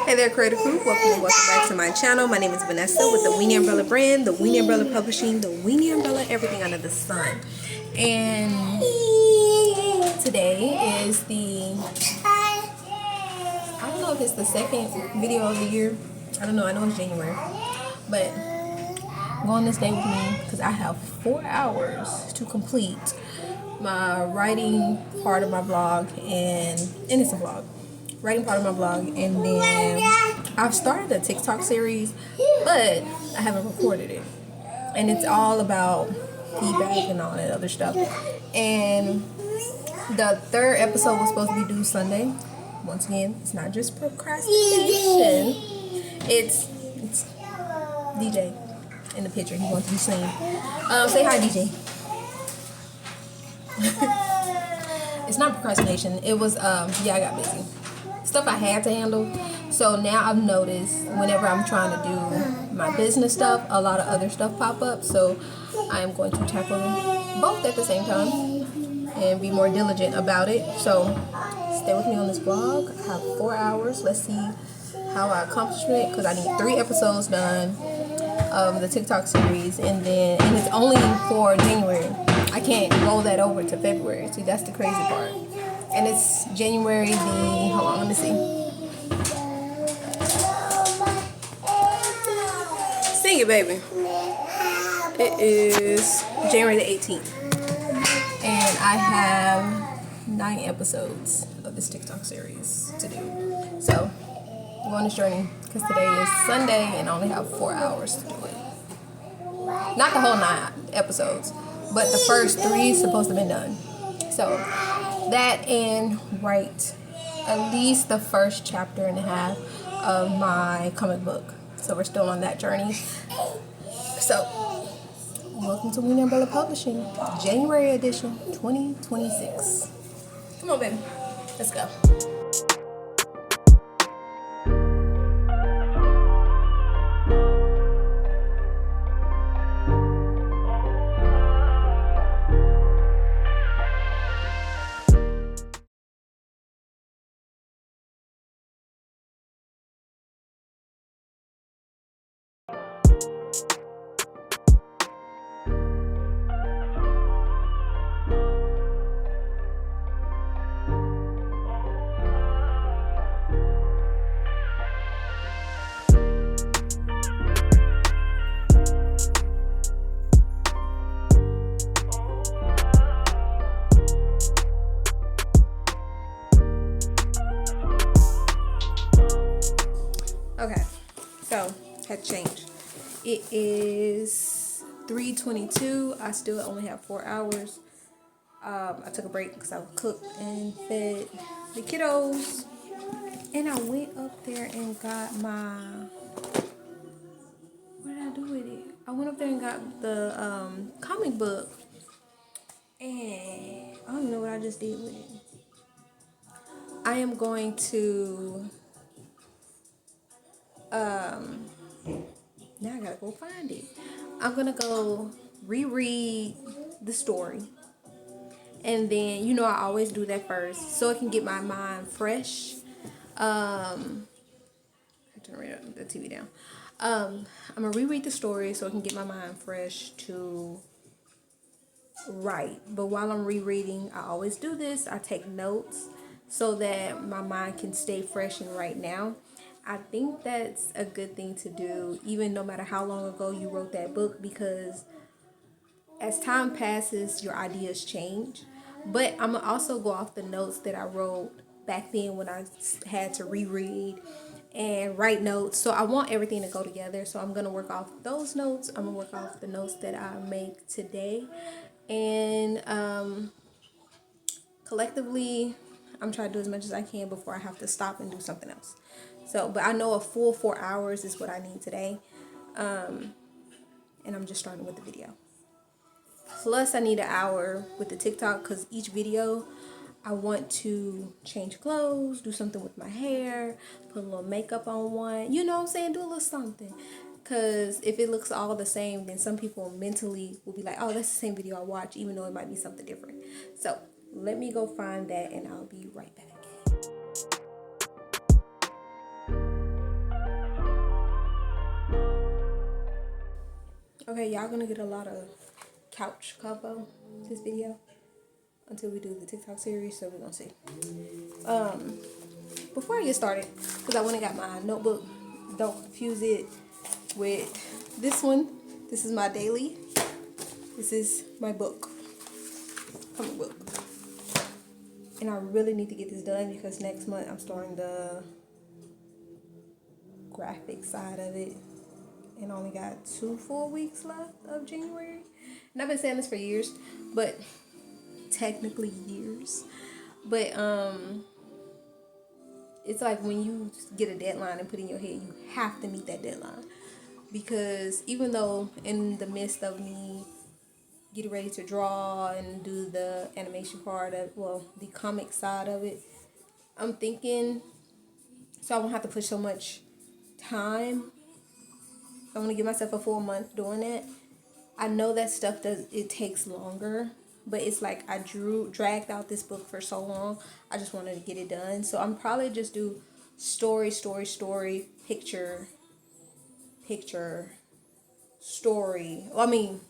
Hey there, Creative Crew. Welcome back to my channel. My name is Vanessa with the Weenie Umbrella brand, the Weenie Umbrella Publishing, the Weenie Umbrella, everything under the sun. And today is I don't know if it's the second video of the year. I don't know. I know it's January. But go on this day with me because I have 4 hours to complete my writing part of my blog, and it's a blog. Writing part of my blog, and then I've started a TikTok series, but I haven't recorded it, and it's all about feedback and all that other stuff. And the third episode was supposed to be due Sunday. Once again, it's not just procrastination. It's DJ in the picture. He wants to be seen. Say hi, DJ. It's not procrastination. It was I got busy. Stuff I had to handle. So now I've noticed whenever I'm trying to do my business stuff, a lot of other stuff pop up. So I am going to tackle both at the same time and be more diligent about it. So stay with me on this vlog. I have 4 hours. Let's see how I accomplish it, because I need 3 episodes done of the TikTok series, and it's only for January. I can't roll that over to February. See, that's the crazy part. And it's January hold on, let me see. Sing it, baby. It is January the 18th. And I have 9 episodes of this TikTok series to do. So, I'm going on this journey because today is Sunday and I only have 4 hours to do it. Not the whole 9 episodes, but the first 3 is supposed to be done. So, that and write at least the first chapter and a half of my comic book. So we're still on that journey. So welcome to Weenie Umbrella Publishing, January edition 2026. Come on, baby. Let's go. Okay, so had changed. It is 3:22. I still only have 4 hours. I took a break because I cooked and fed the kiddos, and I went up there and got my. What did I do with it? I went up there and got the comic book, and I don't even know what I just did with it. I am going to. Now I gotta go find it. I'm gonna go reread the story, and then I always do that first so it can get my mind fresh. I turn the TV down. I'm gonna reread the story so it can get my mind fresh to write. But while I'm rereading, I always do this. I take notes so that my mind can stay fresh and right now. I think that's a good thing to do, even no matter how long ago you wrote that book, because as time passes, your ideas change. But I'm going to also go off the notes that I wrote back then when I had to reread and write notes. So I want everything to go together. So I'm going to work off those notes. I'm going to work off the notes that I make today. And collectively, I'm trying to do as much as I can before I have to stop and do something else. So, but I know a full 4 hours is what I need today. And I'm just starting with the video. Plus, I need an hour with the TikTok because each video, I want to change clothes, do something with my hair, put a little makeup on one. You know what I'm saying? Do a little something. Because if it looks all the same, then some people mentally will be like, oh, that's the same video I watched, even though it might be something different. So let me go find that and I'll be right back. Okay, y'all gonna get a lot of couch combo this video until we do the TikTok series, so we're gonna see. Before I get started, because I went and got my notebook, don't confuse it with this one. This is my daily. This is my book, comic book. And I really need to get this done because next month I'm starting the graphic side of it. And only got 2 full weeks left of January. And I've been saying this for years, but technically years. But it's like when you get a deadline and put in your head, you have to meet that deadline. Because even though in the midst of me getting ready to draw and do the animation part of, well, the comic side of it, I'm thinking, so I won't have to put so much time. I want to give myself a full month doing it. I know that stuff it takes longer, but it's like I dragged out this book for so long. I just wanted to get it done. So I'm probably just do story, picture, story. Well, I mean,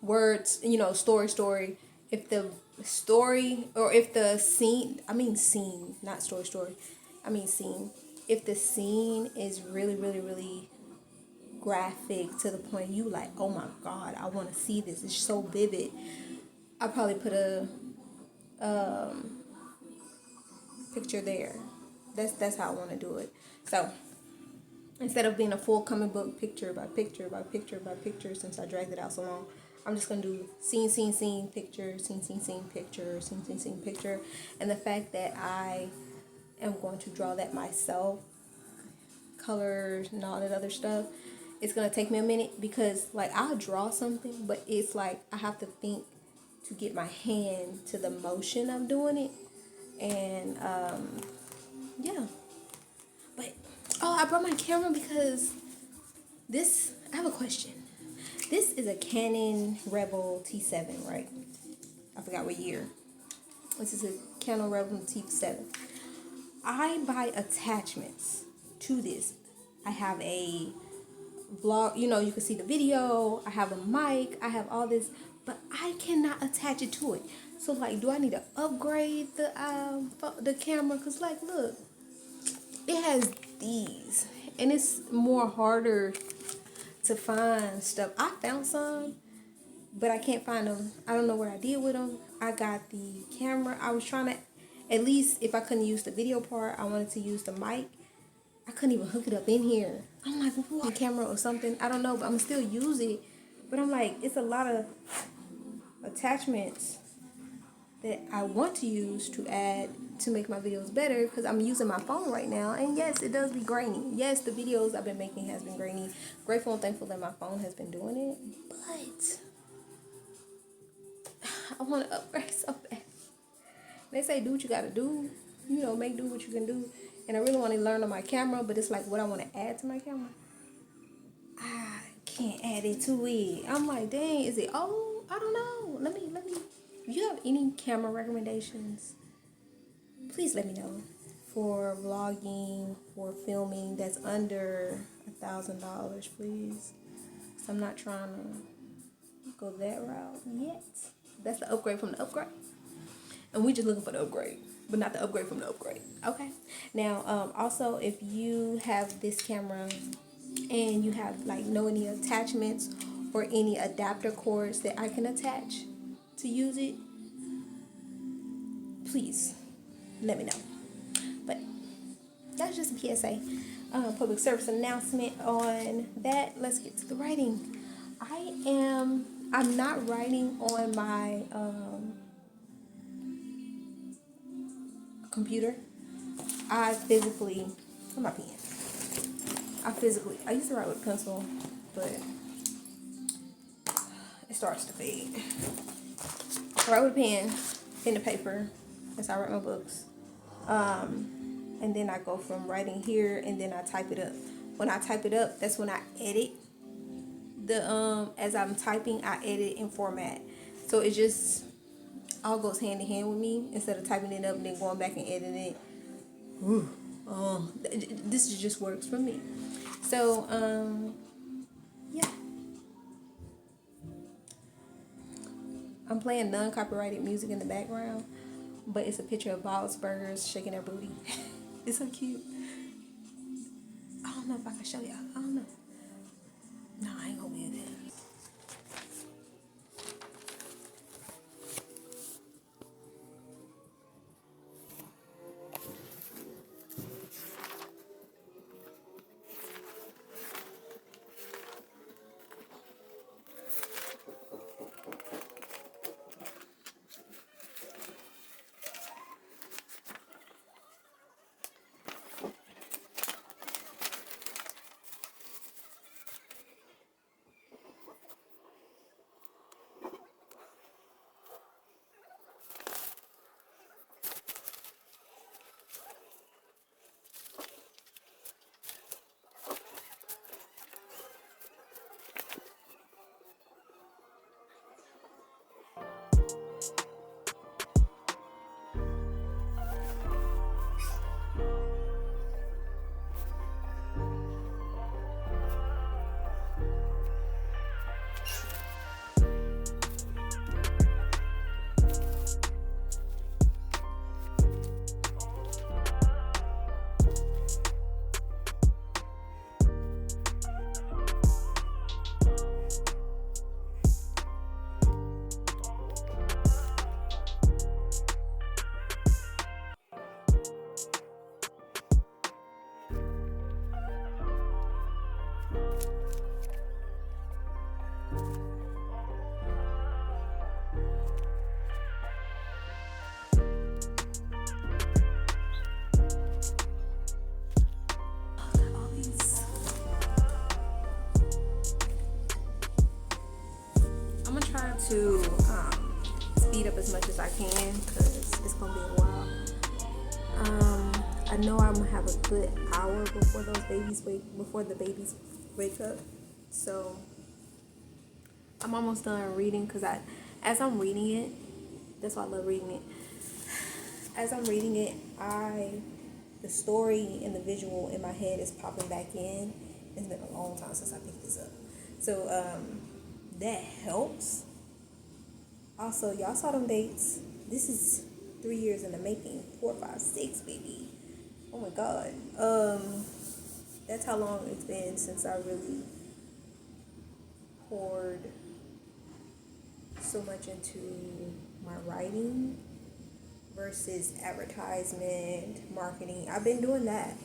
words, story. If the story or if the scene, not story. I mean scene. If the scene is really, really, really graphic to the point you like, oh my god, I want to see this, it's so vivid, I probably put a picture there. That's how I want to do it. So instead of being a full comic book picture by picture by picture by picture, since I dragged it out so long, I'm just gonna do scene picture, scene picture, scene picture. And the fact that I am going to draw that myself, colors and all that other stuff, it's gonna take me a minute, because like I'll draw something, but it's like I have to think to get my hand to the motion of doing it. And yeah. But I brought my camera because I have a question. This is a Canon Rebel T7, right? I forgot what year. This is a Canon Rebel T7. I buy attachments to this. I have a vlog, you can see the video, I have a mic, I have all this, but I cannot attach it to it. So like, do I need to upgrade the camera? Because like, look, it has these, and it's more harder to find stuff. I found some, but I can't find them. I don't know what I did with them. I got the camera. I was trying to, at least if I couldn't use the video part, I wanted to use the mic. I couldn't even hook it up in here. I'm like, what? Camera or something. I don't know, but I'm still use it. But I'm like, it's a lot of attachments that I want to use to add to make my videos better, because I'm using my phone right now. And yes, it does be grainy. Yes, the videos I've been making has been grainy. Grateful and thankful that my phone has been doing it. But I want to upgrade so bad. They say do what you got to do. Make do what you can do. And I really want to learn on my camera, but it's like what I want to add to my camera, I can't add it to it. I'm like, dang, is it old? I don't know. Let me. If you have any camera recommendations, please let me know. For vlogging, for filming, that's under $1,000, please. So I'm not trying to go that route yet. That's the upgrade from the upgrade. And we just looking for the upgrade, but not the upgrade from the upgrade. Okay. Now, also, if you have this camera and you have like any attachments or any adapter cords that I can attach to use it, please let me know. But that's just a PSA, public service announcement on that. Let's get to the writing. I'm not writing on my computer. I used to write with a pencil, but it starts to fade. I write with a pen to paper. That's how I write my books. And then I go from writing here, and then I type it up. When I type it up, that's when I edit. As I'm typing, I edit in format. So it just all goes hand in hand with me, instead of typing it up and then going back and editing it. This just works for me. So, yeah. I'm playing non-copyrighted music in the background, but it's a picture of Bob's Burgers shaking their booty. It's so cute. I don't know if I can show y'all. I don't know. No, I ain't gonna be there. I'm gonna try to speed up as much as I can because it's gonna be a while. I know I'm gonna have a good hour before the babies wake up. So I'm almost done reading because as I'm reading it, that's why I love reading it. As I'm reading it, the story and the visual in my head is popping back in. It's been a long time since I picked this up. So that helps. Also, y'all saw them dates. This is 3 years in the making. 4, 5, 6, baby. Oh my God. That's how long it's been since I really poured so much into my writing versus advertisement, marketing. I've been doing that.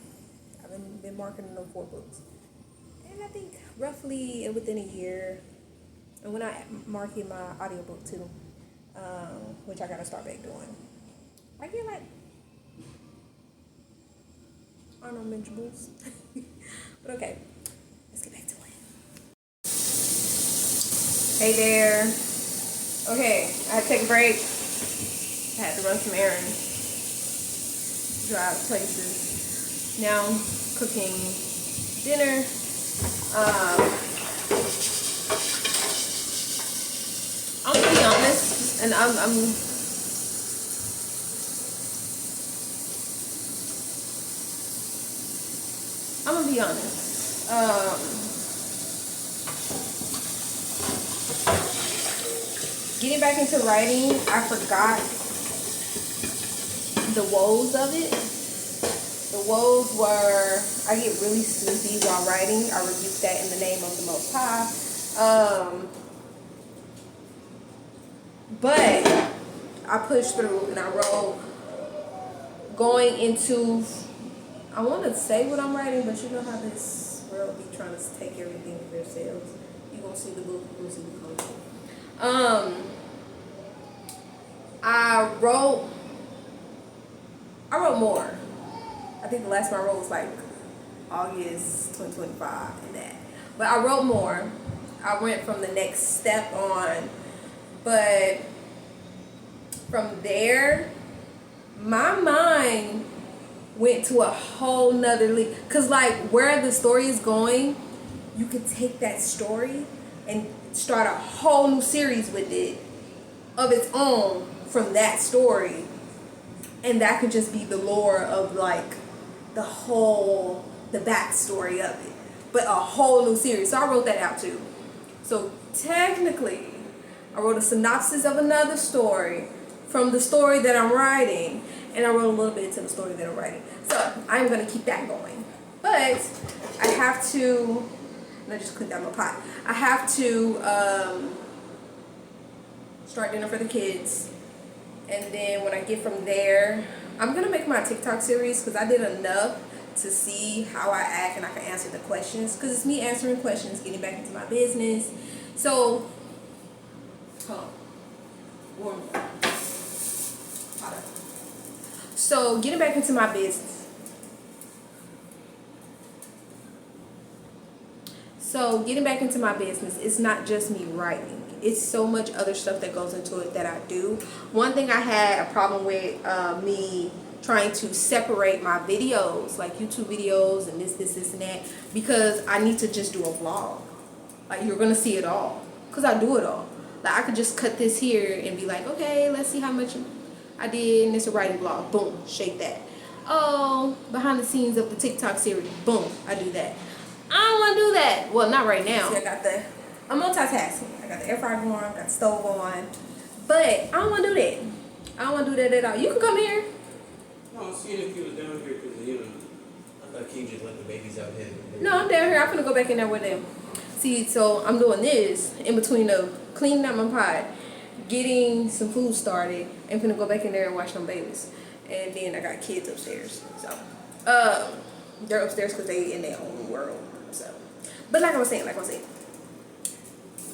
I've been marketing them 4 books. And I think roughly within a year, and when I market my audiobook too, which I gotta start back doing, I get like unmentionables. But okay, let's get back to it. Hey there. Okay, I had to take a break. I had to run some errands, drive places. Now cooking dinner. I'm gonna be honest, and I'm gonna be honest. Getting back into writing, I forgot the woes of it. The woes were, I get really snoopy while writing. I rebuke that in the name of the Most High. But I pushed through and I wrote going into, I want to say what I'm writing, but you know how this world be trying to take everything for themselves. You gonna see the book, you gonna see the content. I wrote more. I think the last one I wrote was like August 2025 and that. But I wrote more. I went from the next step on. But from there, my mind went to a whole nother league. Cause like where the story is going, you could take that story and start a whole new series with it of its own from that story. And that could just be the lore of like the backstory of it. But a whole new series. So I wrote that out too. So technically, I wrote a synopsis of another story from the story that I'm writing, and I wrote a little bit into the story that I'm writing. So I'm gonna keep that going. But I have to, and I just cleaned out my pot. I have to start dinner for the kids, and then when I get from there, I'm gonna make my TikTok series because I did enough to see how I act and I can answer the questions, because it's me answering questions, getting back into my business. So, warm water. So getting back into my business. So getting back into my business, it's not just me writing. It's so much other stuff that goes into it that I do. One thing I had a problem with me trying to separate my videos, like YouTube videos and this and that, because I need to just do a vlog. Like, you're gonna see it all, because I do it all. Like, I could just cut this here and be like, okay, let's see how much I did, and it's a writing vlog. Boom, shake that. Oh, behind the scenes of the TikTok series. Boom, I do that. I don't want to do that. Well, not right now. See, I'm multitasking. I got the air fryer going, got the stove on, but I don't want to do that. I don't want to do that at all. You can come here. No, I'm seeing if you were down here because, you know, I thought King just let the babies out here. No, I'm down here. I'm gonna go back in there with them. See, so I'm doing this in between of cleaning up my pot, getting some food started, and finna go back in there and watch them babies. And then I got kids upstairs. So, they're upstairs because they in their own world. So, but like I was saying,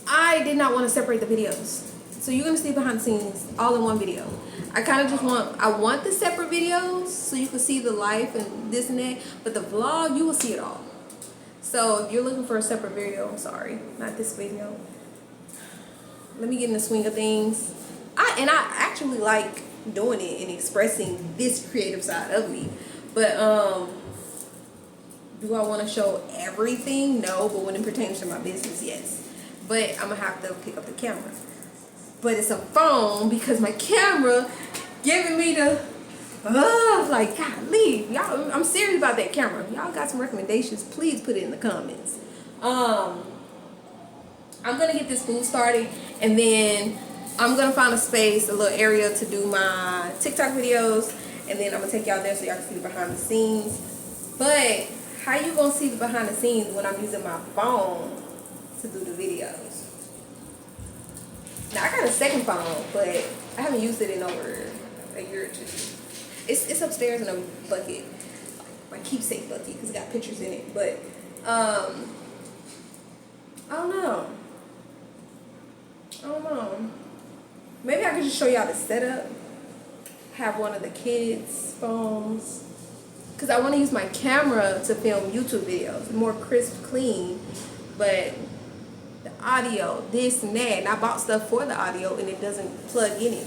I did not want to separate the videos. So you're gonna see behind the scenes all in one video. I kind of just want the separate videos so you can see the life and this and that. But the vlog, you will see it all. So if you're looking for a separate video, I'm sorry, not this video. Let me get in the swing of things. I actually like doing it and expressing this creative side of me. But do I want to show everything? No, but when it pertains to my business, yes. But I'm gonna have to pick up the camera. But it's a phone because my camera giving me the like, golly, y'all, I'm serious about that camera. Y'all got some recommendations, please put it in the comments. I'm gonna get this food started, and then I'm gonna find a space, a little area to do my TikTok videos, and then I'm gonna take y'all there so y'all can see the behind the scenes. But how you gonna see the behind the scenes when I'm using my phone to do the videos? Now, I got a second phone, but I haven't used it in over a year or two. It's upstairs in a bucket, my keepsake bucket, because it got pictures in it. But I don't know. Maybe I could just show y'all the setup. Have one of the kids' phones, because I want to use my camera to film YouTube videos, more crisp, clean. But the audio, this and that, and I bought stuff for the audio and it doesn't plug in it.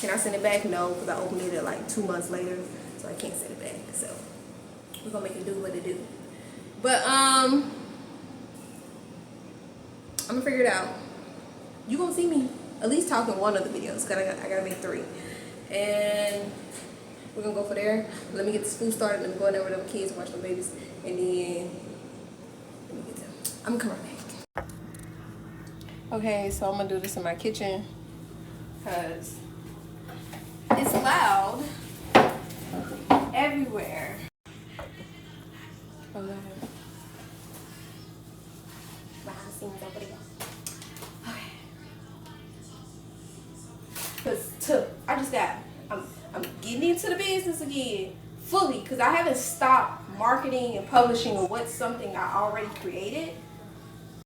Can I send it back? No, because I opened it like 2 months later, so I can't send it back. So we're gonna make it do what it do. But I'm gonna figure it out. You gonna see me at least talking one of the videos, because I gotta make 3, and we're gonna go for there. Let me get this food started. Let me go in there with the kids, watch the babies, and then let me get them. I'm gonna come right back. Okay, so I'm gonna do this in my kitchen because it's loud everywhere. Behind the scenes over there. Okay. Cause I'm getting into the business again fully, because I haven't stopped marketing and publishing of what's something I already created.